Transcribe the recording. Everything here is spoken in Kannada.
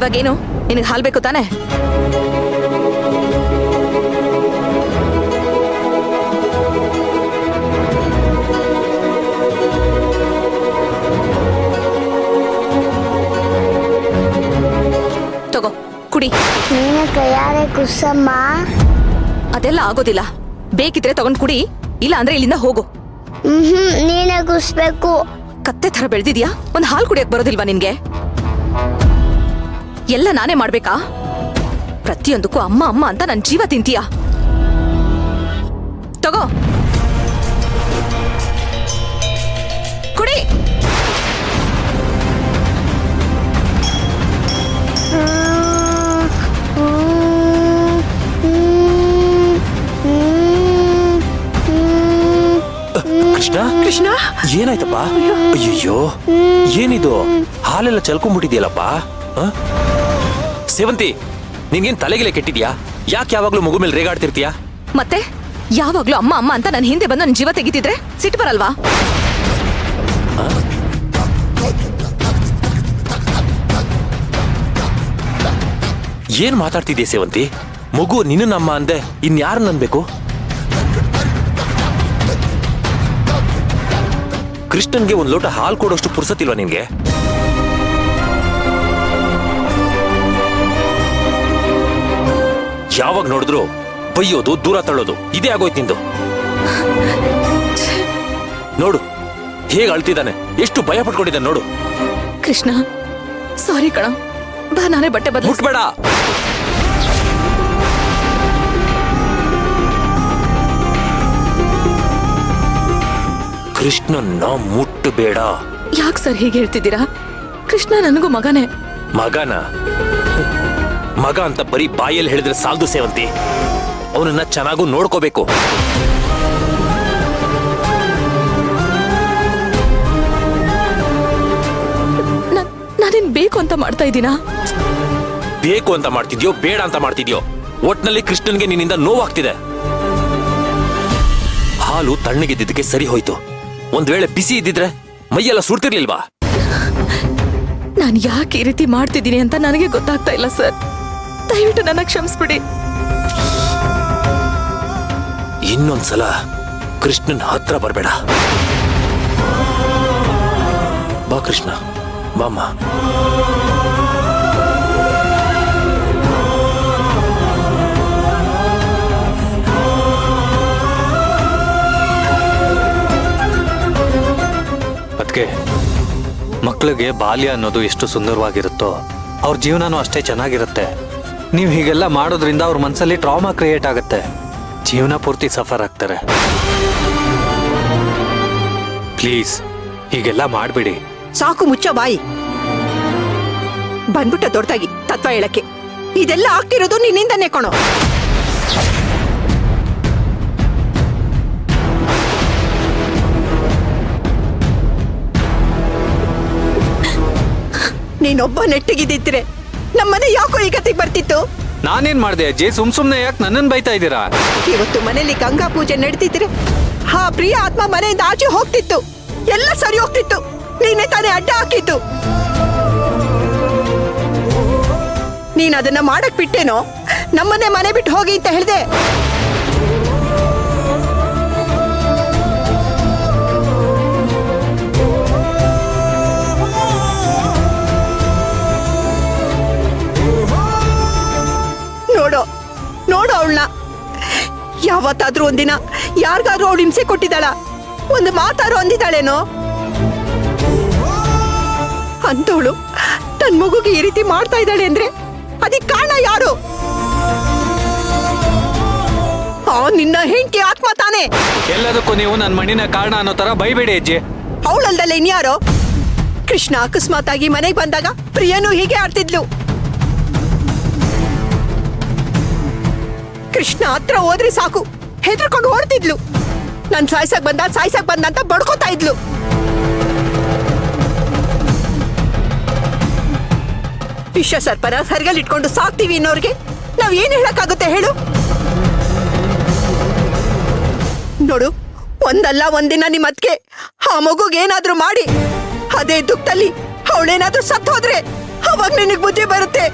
ಇವಾಗೇನು ನಿನಗೆ ಹಾಲು ಬೇಕು ತಾನೆ? ತಗೋ ಕುಡಿ. ನೀನು ಕೈಯಾರೆ ಕುಸಮ್ಮ. ಅದೆಲ್ಲ ಆಗೋದಿಲ್ಲ. ಬೇಕಿದ್ರೆ ತಗೊಂಡ್ ಕುಡಿ, ಇಲ್ಲ ಅಂದ್ರೆ ಇಲ್ಲಿಂದ ಹೋಗು. ನೀನೇ ಕುಸ್ಬೇಕು. ಕತ್ತೆ ತರ ಬೆಳೆದಿದ್ಯಾ? ಒಂದ್ ಹಾಲು ಕುಡಿಯಕ್ ಬರೋದಿಲ್ವಾ ನಿನ್ಗೆ? ಎಲ್ಲ ನಾನೇ ಮಾಡ್ಬೇಕಾ? ಪ್ರತಿಯೊಂದಕ್ಕೂ ಅಮ್ಮ ಅಮ್ಮ ಅಂತ ನನ್ ಜೀವ ತಿಂತೀಯ. ತಗೋ ಕುಡಿ. ಕೃಷ್ಣ ಕೃಷ್ಣ, ಏನಾಯ್ತಪ್ಪ? ಅಯ್ಯಯ್ಯೋ, ಏನಿದು? ಹಾಲೆಲ್ಲ ಚಲ್ಕೊಂಡ್ಬಿಟ್ಟಿದ್ಯಲ್ಲಪ್ಪ. ಸೇವಂತಿ, ನಿನ್ಗೇನ್ ತಲೆಗಿಲೆ ಕೆಟ್ಟಿದ್ಯಾ? ಯಾಕೆ ಯಾವಾಗ್ಲೂ ಮಗು ಮೇಲೆ ರೇಗಾಡ್ತಿರ್ತೀಯಾ? ಮತ್ತೆ ಯಾವಾಗ್ಲೂ ಅಮ್ಮ ಅಮ್ಮ ಅಂತ ನನ್ ಹಿಂದೆ ಬಂದು ನನ್ ಜೀವ ತೆಗಿತಿದ್ರೆ ಸಿಟ್ಟು ಬರಲ್ವಾ? ಏನ್ ಮಾತಾಡ್ತಿದ್ಯಾ ಸೇವಂತಿ? ಮಗು ನಿನ್ನಮ್ಮ ಅಂದೆ ಇನ್ಯಾರನ್ನ ಅನ್ಬೇಕು? ಕೃಷ್ಣನ್ಗೆ ಒಂದ್ ಲೋಟ ಹಾಲು ಕೊಡೋಷ್ಟು ಪುರ್ಸತ್ತಿಲ್ವಾ ನಿನ್ಗೆ? ಯಾವಾಗ ನೋಡಿದ್ರು ಬೈಯೋದು, ದೂರ ತಳ್ಳೋದು, ಇದೇ ಆಗೋಯ್ತು ನಿಂದು. ನೋಡು ಹೇಗೆ ಅಳ್ತಿದ್ದಾನೆ, ಎಷ್ಟು ಭಯ ಪಟ್ಕೊಂಡಿದ್ದಾನೆ ನೋಡು. ಕೃಷ್ಣ ಸಾರಿ ಕಣ, ಬಾ ನಾನೇ ಬಟ್ಟೆ ಬದಲು. ಮುಟ್ಬೇಡ. ಕೃಷ್ಣನ್ನ ಮುಟ್ಟಬೇಡ. ಯಾಕೆ ಸರ್ ಹೀಗೆ ಹೇಳ್ತಿದ್ದೀರಾ? ಕೃಷ್ಣ ನನಗೂ ಮಗನೇ. ಮಗನ ಮಗ ಅಂತ ಬರೀ ಬಾಯಲ್ಲಿ ಹೇಳಿದ್ರೆ ಸಾಲದು ಸೇವಂತಿ, ಅವನನ್ನ ಚೆನ್ನಾಗೂ ನೋಡ್ಕೋಬೇಕು. ನಾನೇನ್ ಬೇಕು ಅಂತ ಮಾಡ್ತಾ ಇದ್ದೀನಾ? ಬೇಕು ಅಂತ ಮಾಡ್ತಿದ್ಯೋ ಬೇಡ ಅಂತ ಮಾಡ್ತಿದ್ಯೋ, ಒಟ್ನಲ್ಲಿ ಕೃಷ್ಣನ್ಗೆ ನಿನ್ನಿಂದ ನೋವಾಗ್ತಿದೆ. ಹಾಲು ತಣ್ಣಗಿದ್ದಕ್ಕೆ ಸರಿ ಹೋಯ್ತು. ಒಂದ್ ವೇಳೆ ಬಿಸಿ ಇದ್ದಿದ್ರೆ ಮೈಯೆಲ್ಲ ಸುಡ್ತಿರ್ಲಿಲ್ವಾ? ನಾನು ಯಾಕೆ ಈ ರೀತಿ ಮಾಡ್ತಿದ್ದೀನಿ ಅಂತ ನನಗೆ ಗೊತ್ತಾಗ್ತಾ ಇಲ್ಲ ಸರ್. ದಯವಿಟ್ಟು ನನ್ನ ಕ್ಷಮಿಸ್ಬಿಡಿ. ಇನ್ನೊಂದ್ಸಲ ಕೃಷ್ಣನ್ ಹತ್ರ ಬರ್ಬೇಡ. ಬಾ ಕೃಷ್ಣ, ಬಾಮ್ಮ. ಅದಕ್ಕೆ ಮಕ್ಕಳಿಗೆ ಬಾಲ್ಯ ಅನ್ನೋದು ಎಷ್ಟು ಸುಂದರವಾಗಿರುತ್ತೋ ಅವ್ರ ಜೀವನನೂ ಅಷ್ಟೇ ಚೆನ್ನಾಗಿರುತ್ತೆ. ನೀವು ಹೀಗೆಲ್ಲ ಮಾಡೋದ್ರಿಂದ ಅವ್ರ ಮನಸ್ಸಲ್ಲಿ ಟ್ರಾಮಾ ಕ್ರಿಯೇಟ್ ಆಗುತ್ತೆ, ಜೀವನ ಪೂರ್ತಿ ಸಫರ್ ಆಗ್ತಾರೆ. ಪ್ಲೀಸ್ ಹೀಗೆಲ್ಲ ಮಾಡಬೇಡಿ. ಸಾಕು, ಮುಚ್ಚ ಬಾಯಿ. ಬಂದ್ಬಿಟ್ಟ ದೊಡ್ಡದಾಗಿ ತತ್ವ ಹೇಳಕ್ಕೆ. ಇದೆಲ್ಲ ಆಗ್ತಿರೋದು ನಿನ್ನಿಂದನೇ ಕಣೋ. ನೀನೊಬ್ಬ ನೆಟ್ಟಿಗಿದ್ದಿದ್ರೆ ನಮ್ಮನೆ ಯಾಕೋ ಈ ಗತಿಗೆ ಬರ್ತಿತ್ತು? ನಾನೇನ್ ಮಾಡ್ದೆ ಅಜ್ಜಿ? ಸುಮ್ನೆ ಯಾಕೆ ನನ್ನನ್ನು ಬೈತಾ ಇದ್ದೀರಾ? ಇವತ್ತು ಮನೇಲಿ ಗಂಗಾ ಪೂಜೆ ನಡೆದಿದ್ರೆ ಹಾ ಪ್ರಿಯ ಆತ್ಮ ಮನೆಯಿಂದ ಆಚೆ ಹೋಗ್ತಿತ್ತು, ಎಲ್ಲ ಸರಿ ಹೋಗ್ತಿತ್ತು. ನೀನೇ ತಾನೇ ಅಡ್ಡ ಹಾಕಿತ್ತು. ನೀನ್ ಅದನ್ನ ಮಾಡಕ್ ಬಿಟ್ಟೇನೋ? ನಮ್ಮನೆ ಮನೆ ಬಿಟ್ಟು ಹೋಗಿ ಅಂತ ಹೇಳ್ದೆ. ನೋಡೋ ನೋಡೋ ಅವಳನ್ನ. ಯಾವತ್ತಾದ್ರೂ ಒಂದಿನ ಯಾರಿಗಾದ್ರೂ ಅವಳು ಹಿಂಸೆ ಕೊಟ್ಟಿದ್ದಾಳ? ಒಂದು ಮಾತಾರು ಅಂದಿದ್ದಾಳೇನೋ? ಅಂತವಳು ತನ್ ಮಗುಗೆ ಈ ರೀತಿ ಮಾಡ್ತಾ ಇದ್ದಾಳೆ ಅಂದ್ರೆ ಅದಕ್ಕೆ ಕಾರಣ ಯಾರು? ನಿನ್ನ ಹೆಂಡತಿ ಆತ್ಮ ತಾನೇ. ಎಲ್ಲದಕ್ಕೂ ನೀವು ನನ್ನ ಮಣ್ಣಿನ ಕಾರಣ ಅನ್ನೋ ತರ ಬೈಬೇಡಿ ಅಜ್ಜಿ. ಅವಳಲ್ದಲ್ಲ ಇನ್ಯಾರೋ? ಕೃಷ್ಣ ಅಕಸ್ಮಾತ್ ಆಗಿ ಮನೆಗೆ ಬಂದಾಗ ಪ್ರಿಯನು ಹೀಗೆ ಆಡ್ತಿದ್ಲು. ಕೃಷ್ಣ ಹತ್ರ ಹೋದ್ರೆ ಸಾಕು ಹೆದರ್ಕೊಂಡು ಓಡ್ತಿದ್ಲು. ನನ್ ಸಾಯ್ಸಕ್ ಬಂದ ಅಂತ ಬಡ್ಕೋತಾ ಇದ್ಲು. ವಿಷ ಸರ್ಪನ ಸರಿಗಲ್ಲಿಟ್ಕೊಂಡು ಸಾಕ್ತೀವಿ ಇನ್ನೋರ್ಗೆ ನಾವ್ ಏನ್ ಹೇಳಕ್ಕಾಗುತ್ತೆ ಹೇಳು? ನೋಡು, ಒಂದಲ್ಲ ಒಂದಿನ ನಿಮ್ ಅತ್ಗೆ ಆ ಮಗುಗೆ ಏನಾದ್ರೂ ಮಾಡಿ ಅದೇ ದುಃಖದಲ್ಲಿ ಅವಳೇನಾದ್ರೂ ಸತ್ತು ಹೋದ್ರೆ ಅವಾಗ ನಿನಗ್ ಬುದ್ಧಿ ಬರುತ್ತೆ.